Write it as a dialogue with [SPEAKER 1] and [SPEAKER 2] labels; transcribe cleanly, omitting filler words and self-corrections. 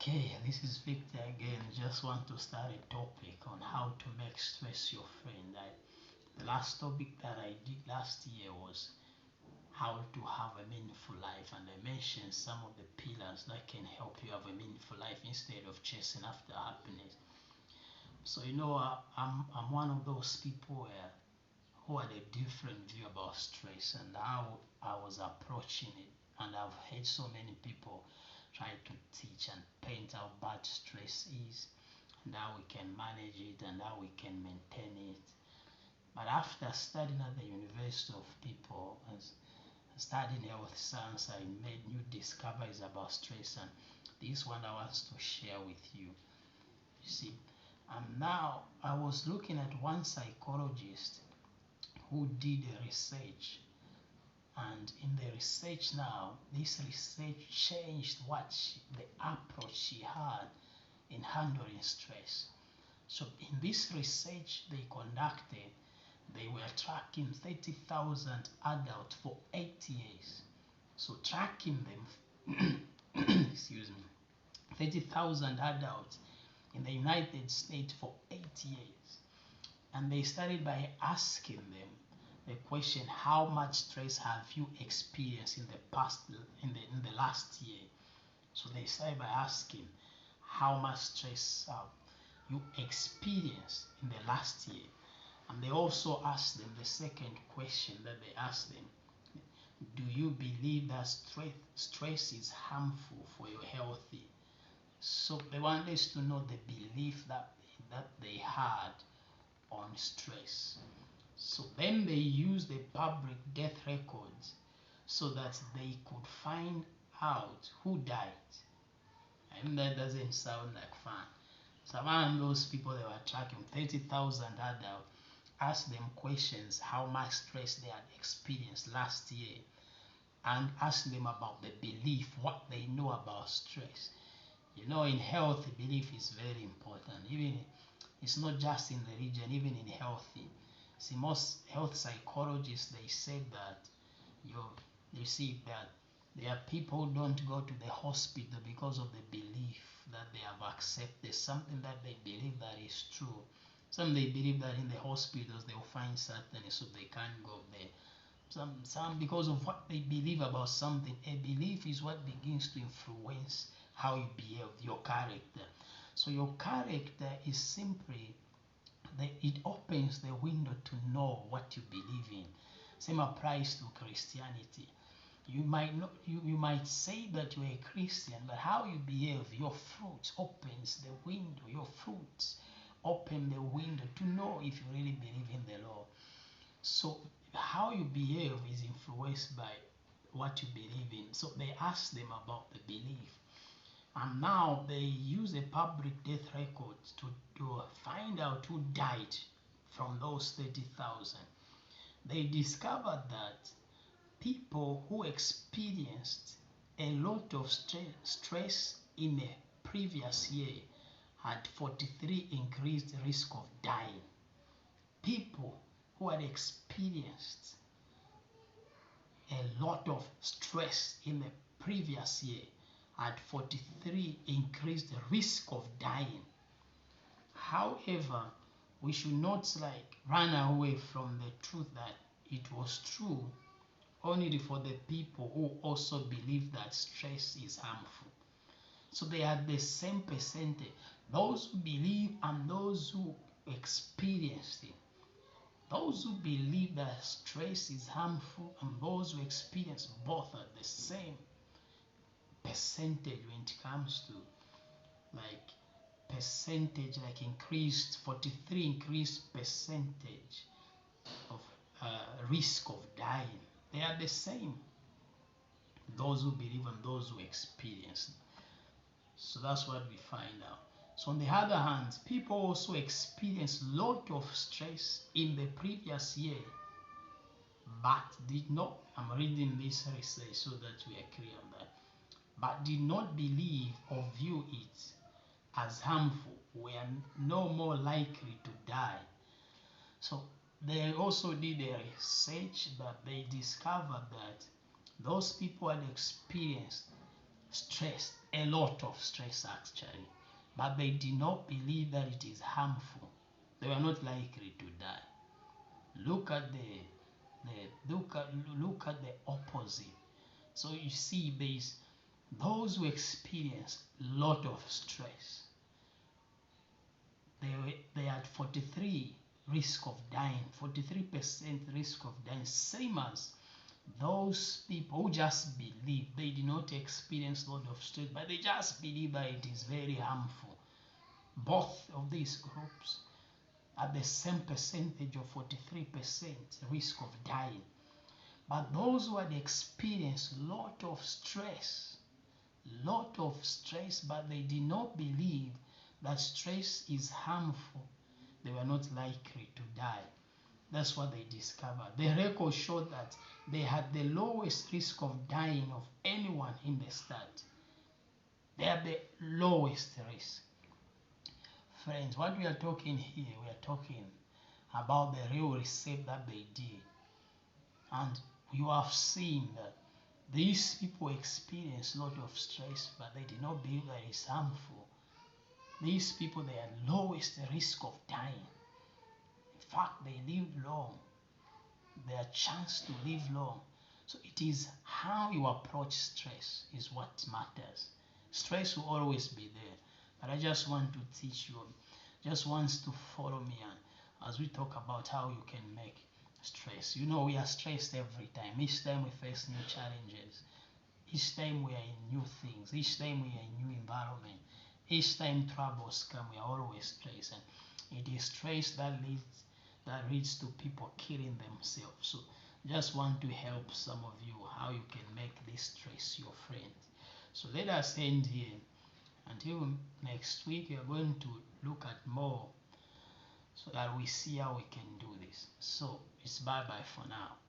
[SPEAKER 1] Okay, this is Victor again. Just want to start a topic on how to make stress your friend. The last topic that I did last year was how to have a meaningful life, and I mentioned some of the pillars that can help you have a meaningful life instead of chasing after happiness. So I'm one of those people who had a different view about stress and how I was approaching it, and I've heard so many people try to teach and paint how bad stress is and how we can manage it and how we can maintain it. But after studying at the University of People and studying health science, I made new discoveries about stress, and this one I want to share with you. You see, now I was looking at one psychologist who did a research, and in the research now, this research changed the approach she had in handling stress. So in this research they conducted, they were tracking 30,000 adults for 8 years. So tracking them, excuse me, 30,000 adults in the United States for 8 years. And they started by asking them the question, how much stress have you experienced in the last year? So they started by asking, how much stress have you experienced in the last year? And they also asked them the second question that they asked them, do you believe that stress is harmful for your health? So they wanted us to know the belief that they had on stress. So then they used the public death records so that they could find out who died. And that doesn't sound like fun. So one of those people they were tracking, 30,000 adults, asked them questions, how much stress they had experienced last year, and asked them about the belief, what they know about stress. You know, in health, belief is very important. Even it's not just in religion, even in health. See, most health psychologists, they say that you see that there are people who don't go to the hospital because of the belief that they have accepted something that they believe that is true. Some they believe that in the hospitals they will find certainty, so they can't go there. Some because of what they believe about something. A belief is what begins to influence how you behave, your character. So your character is simply it opens the window to know what you believe in. Same applies to Christianity. You might not, you might say that you're a Christian, but how you behave, your fruits opens the window. Your fruits open the window to know if you really believe in the Lord. So how you behave is influenced by what you believe in. So they ask them about the belief, and now they use a public death record to find out who died from those 30,000. They discovered that people who experienced a lot of stress in a previous year had 43 increased risk of dying. People who had experienced a lot of stress in the previous year had 43 increased risk of dying. However, we should not run away from the truth that it was true only for the people who also believe that stress is harmful. So they had the same percentage, those who believe and those who experienced it. Those who believe that stress is harmful and those who experience both are the same percentage when it comes to percentage, increased 43 increased percentage of risk of dying. They are the same, those who believe and those who experience. So that's what we find out. So on the other hand, people also experience a lot of stress in the previous year, but did not, I'm reading this research so that we are clear on that, but did not believe or view it as harmful, were no more likely to die. So they also did a research that they discovered that those people had experienced stress, a lot of stress actually, but they did not believe that it is harmful. They were not likely to die. Look at look at the opposite. So you see, there's those who experience a lot of stress. They had 43 risk of dying, 43% risk of dying, same as those people who just believe. They did not experience a lot of stress, but they just believe that it is very harmful. Both of these groups at the same percentage of 43% risk of dying. But those who had experienced lot of stress, but they did not believe that stress is harmful, they were not likely to die. That's what they discovered. The record showed that they had the lowest risk of dying of anyone in the study. They have the lowest risk. Friends, what we are talking here, we are talking about the real research that they did. And you have seen that these people experience a lot of stress, but they did not believe that it's harmful. These people, they had lowest risk of dying. In fact, they live long. Their chance to live long. So it is how you approach stress is what matters. Stress will always be there, but I just want to teach you, just wants to follow me as we talk about how you can make stress. You know, we are stressed every time. Each time we face new challenges, each time we are in new things, each time we are in new environment, each time troubles come, we are always stressed, and it is stress that leads to people killing themselves. So just want to help some of you how you can make this stress your friend. So let us end here. Until next week, we are going to look at more so that we see how we can do this. So it's bye bye for now.